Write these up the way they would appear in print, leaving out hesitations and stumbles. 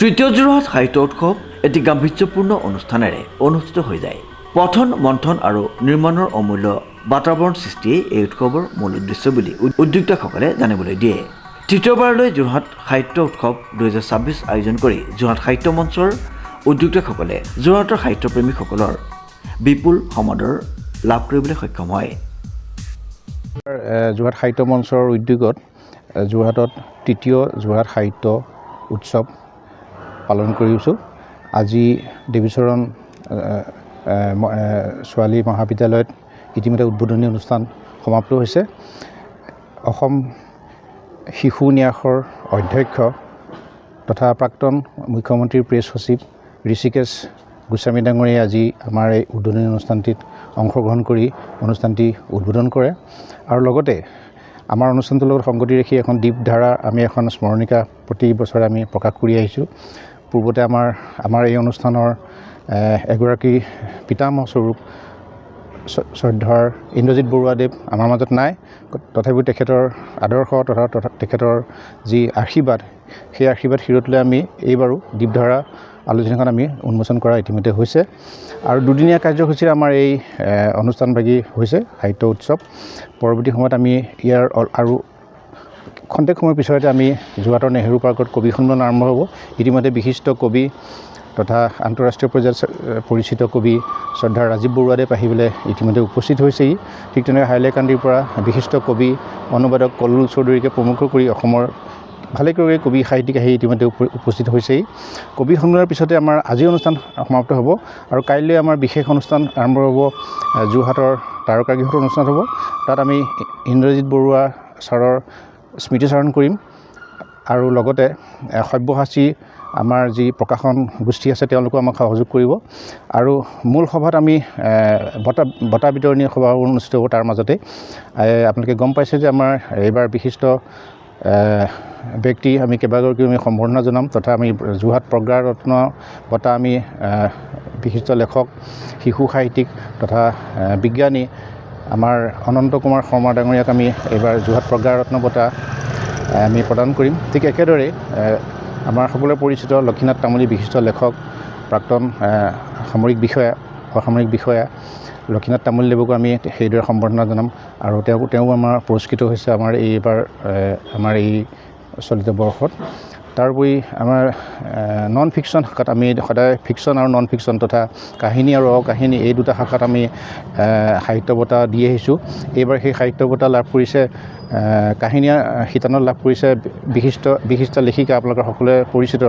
তৃতীয় যোৰহাট সাহিত্য উৎসৱ এটি গাম্ভীৰ্যপূৰ্ণ অনুষ্ঠানেৰে অনুষ্ঠিত হৈ যায়। পঠন মন্থন আৰু নিৰ্মাণৰ অমূল্য বাতাবৰণ সৃষ্টিয়ে এই উৎসৱৰ মূল উদ্দেশ্য বুলি উদ্যোক্তাসকলে জানিবলৈ দিয়ে। তৃতীয়বাৰলৈ যোৰহাট সাহিত্য উৎসৱ 2026 আয়োজন কৰি যোৰহাট সাহিত্য মঞ্চৰ উদ্যোক্তাসকলে যোৰহাটৰ সাহিত্যপ্ৰেমীসকলৰ বিপুল সমাদৰ লাভ কৰিবলৈ সক্ষম হয়। যোৰহাট সাহিত্য মঞ্চৰ উদ্যোগত যোৰহাটত তৃতীয় যোৰহাট সাহিত্য উৎসৱ পালন কৰিছোঁ। আজি দেৱীচৰণ ছোৱালী মহাবিদ্যালয়ত ইতিমধ্যে উদ্বোধনী অনুষ্ঠান সমাপ্ত হৈছে। অসম শিশু ন্যাসৰ অধ্যক্ষ তথা প্ৰাক্তন মুখ্যমন্ত্ৰীৰ প্ৰেছ সচিব ঋষিকেশ গোস্বামী ডাঙৰীয়াই আজি আমাৰ এই উদ্বোধনী অনুষ্ঠানটিত অংশগ্ৰহণ কৰি অনুষ্ঠানটি উদ্বোধন কৰে আৰু লগতে আমাৰ অনুষ্ঠানটোৰ লগত সংগতি ৰাখি এখন দীপধাৰা আমি এখন স্মৰণিকা প্ৰতি বছৰে আমি প্ৰকাশ কৰি আহিছোঁ। পূৰ্বতে আমাৰ এই অনুষ্ঠানৰ এগৰাকী পিতামহ স্বৰূপ শ্ৰদ্ধাৰ ইন্দ্ৰজিৎ বৰুৱাদেৱ আমাৰ মাজত নাই, তথাপিও তেখেতৰ আদৰ্শ তথা তেখেতৰ যি আশীৰ্বাদ, সেই আশীৰ্বাদ শিৰত লৈ আমি এইবাৰো দীপধাৰা আলোচনীখন আমি উন্মোচন কৰা ইতিমধ্যে হৈছে আৰু দুদিনীয়া কাৰ্যসূচীৰে আমাৰ এই অনুষ্ঠানভাগী হৈছে সাহিত্য উৎসৱ। পৰৱৰ্তী সময়ত আমি ইয়াৰ আৰু খন্তেক সময়ৰ পিছতে আমি যোৰহাটৰ নেহেৰু পাৰ্কত কবি সন্মিলন আৰম্ভ হ'ব। ইতিমধ্যে বিশিষ্ট কবি তথা আন্তঃৰাষ্ট্ৰীয় পৰ্যায়ত পৰিচিত কবি শ্ৰদ্ধাৰ ৰাজীৱ বৰুৱাদেৱ আহিবলৈ ইতিমধ্যে উপস্থিত হৈছেহি। ঠিক তেনেকৈ হাইলাকান্দিৰ পৰা বিশিষ্ট কবি অনুবাদক কল্লোল চৌধুৰীকে প্ৰমুখ কৰি অসমৰ ভালেকেইগৰাকী কবি সাহিত্যিক আহি ইতিমধ্যে উপস্থিত হৈছেহি। কবি সন্মিলনৰ পিছতে আমাৰ আজিৰ অনুষ্ঠান সমাপ্ত হ'ব আৰু কাইলৈ আমাৰ বিশেষ অনুষ্ঠান আৰম্ভ হ'ব। যোৰহাটৰ তাৰকাগৃহত অনুষ্ঠান হ'ব। তাত আমি ইন্দ্ৰজিৎ বৰুৱা ছাৰৰ স্মৃতিচাৰণ কৰিম আৰু লগতে সব্যসাচী আমাৰ যি প্ৰকাশন গোষ্ঠী আছে তেওঁলোকেও আমাক সহযোগ কৰিব আৰু মূল সভাত আমি বঁটা বিতৰণী সভা অনুষ্ঠিত হ'ব। তাৰ মাজতে আপোনালোকে গম পাইছে যে আমাৰ এইবাৰ বিশিষ্ট ব্যক্তি আমি কেইবাগৰাকীও আমি সম্বৰ্ধনা জনাম তথা আমি যোৰহাট প্ৰজ্ঞাৰত্ন বঁটা আমি বিশিষ্ট লেখক শিশু সাহিত্যিক তথা বিজ্ঞানী আমাৰ অনন্ত কুমাৰ শৰ্মা ডাঙৰীয়াক আমি এইবাৰ যোৰহাট প্ৰজ্ঞাৰত্ন বঁটা আমি প্ৰদান কৰিম। ঠিক একেদৰে আমাৰ সকলোৰে পৰিচিত লক্ষীনাথ তামুলী বিশিষ্ট লেখক প্ৰাক্তন সামৰিক বিষয়া লক্ষীনাথ তামুলীদেৱকো আমি সেইদৰে সম্বৰ্ধনা জনাম আৰু তেওঁ আমাৰ পুৰস্কৃত হৈছে এইবাৰ আমাৰ এই চলিত বৰ্ষত। তাৰোপৰি আমাৰ নন ফিকশ্যন শাখাত আমি সদায় ফিকশ্যন আৰু নন ফিকশ্যন তথা কাহিনী আৰু অকাহিনী এই দুটা শাখাত আমি সাহিত্য বঁটা দি আহিছোঁ। এইবাৰ সেই সাহিত্য বঁটা লাভ কৰিছে কাহিনী শিতানত লাভ কৰিছে বিশিষ্ট লেখিকা আপোনালোকৰ সকলোৱে পৰিচিত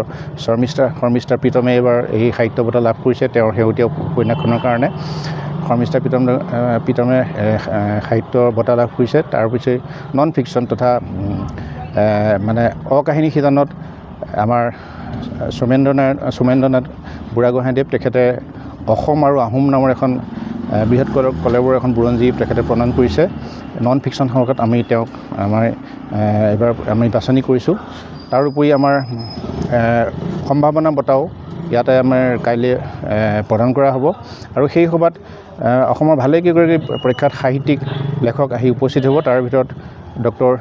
শৰ্মিষ্ঠা প্ৰীতমে এইবাৰ এই সাহিত্য বঁটা লাভ কৰিছে তেওঁৰ শেহতীয়া উপন্যাসখনৰ কাৰণে। শৰ্মিষ্ঠা প্ৰীতমে সাহিত্য বঁটা লাভ কৰিছে। তাৰপিছত নন ফিকশ্যন তথা মানে অকাহিনী শিতানত আমাৰ সোমেন্দ্ৰনাথ বুঢ়াগোহাঁইদেৱ তেখেতে অসম আৰু আহোম নামৰ এখন বৃহৎ কলেবৰ এখন বুৰঞ্জী তেখেতে প্ৰদান কৰিছে। নন ফিকশ্যন শাখাত আমি তেওঁক এইবাৰ আমি বাছনি কৰিছোঁ। তাৰোপৰি আমাৰ সম্ভাৱনা বঁটাও ইয়াতে আমাৰ কাইলৈ প্ৰদান কৰা হ'ব আৰু সেই সভাত অসমৰ ভালেকেইগৰাকী প্ৰখ্যাত সাহিত্যিক লেখক আহি উপস্থিত হ'ব। তাৰ ভিতৰত ডক্টৰ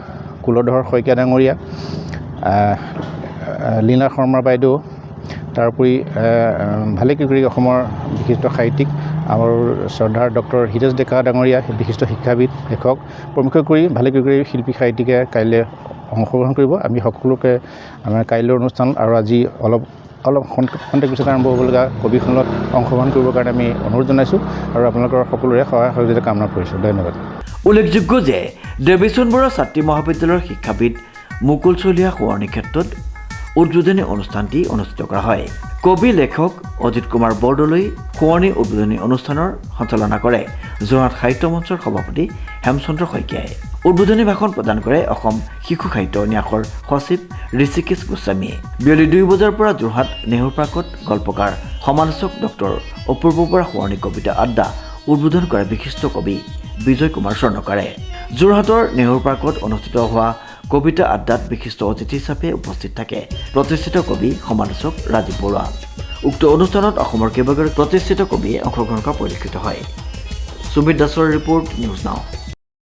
কুলধৰ শইকীয়া ডাঙৰীয়া, লীনা শৰ্মা বাইদেউ, তাৰোপৰি ভালেকেইগৰাকী অসমৰ বিশিষ্ট সাহিত্যিক আৰু শ্ৰদ্ধাৰ ডক্টৰ হিতেশ ডেকা ডাঙৰীয়া বিশিষ্ট শিক্ষাবিদ লেখক প্ৰমুখ কৰি ভালেকেইগৰাকী শিল্পী সাহিত্যিকে কাইলৈ অংশগ্ৰহণ কৰিব। আমি সকলোকে আমাৰ কাইলৈৰ অনুষ্ঠান আৰু আজি অলপ খন্তেক পিছত আৰম্ভ হ'বলগা কবি সন্মিলনত অংশগ্ৰহণ কৰিবৰ কাৰণে আমি অনুৰোধ জনাইছোঁ আৰু আপোনালোকৰ সকলোৰে সহায় সহযোগিতা কামনা কৰিছোঁ। ধন্যবাদ। উল্লেখযোগ্য যে দেৱীচৰণ বৰুৱা ছাত্ৰী মহাবিদ্যালয়ৰ শিক্ষাবিদ মুকুল চলিহা সোঁৱৰণি ক্ষেত্ৰত উদ্বোধনী অনুষ্ঠানটি অনুষ্ঠিত কৰা হয়। কবি লেখক অজিত কুমাৰ বৰদলৈ সোঁৱৰণি উদ্বোধনী অনুষ্ঠানৰ সঞ্চালনা কৰে যোৰহাট সাহিত্য মঞ্চৰ সভাপতি হেমচন্দ্ৰ শইকীয়াই। উদ্বোধনী ভাষণ প্ৰদান কৰে অসম শিশু সাহিত্য ন্যাসৰ সচিব ঋষিকেশ গোস্বামীয়ে। বিয়লি 2 বজাৰ পৰা যোৰহাট নেহেৰু পাৰ্কত গল্পকাৰ সমালোচক ডক্টৰ অপূৰ্ব বৰা সোঁৱৰণি কবিতা আড্ডা উদ্বোধন কৰে বিশিষ্ট কবি বিজয় কুমাৰ স্বৰ্ণকাৰে। যোৰহাটৰ নেহেৰু পাৰ্কত অনুষ্ঠিত হোৱা কবিতা আড্ডাত বিশিষ্ট অতিথি হিচাপে উপস্থিত থাকে প্ৰতিষ্ঠিত কবি সমালোচক ৰাজীৱ বৰুৱা। উক্ত অনুষ্ঠানত অসমৰ কেইবাগৰাকী প্ৰতিষ্ঠিত কবিয়ে অংশগ্ৰহণ কৰা পৰিলক্ষিত হয়। সুমিত দাসৰ ৰিপৰ্ট, নিউজ নাও।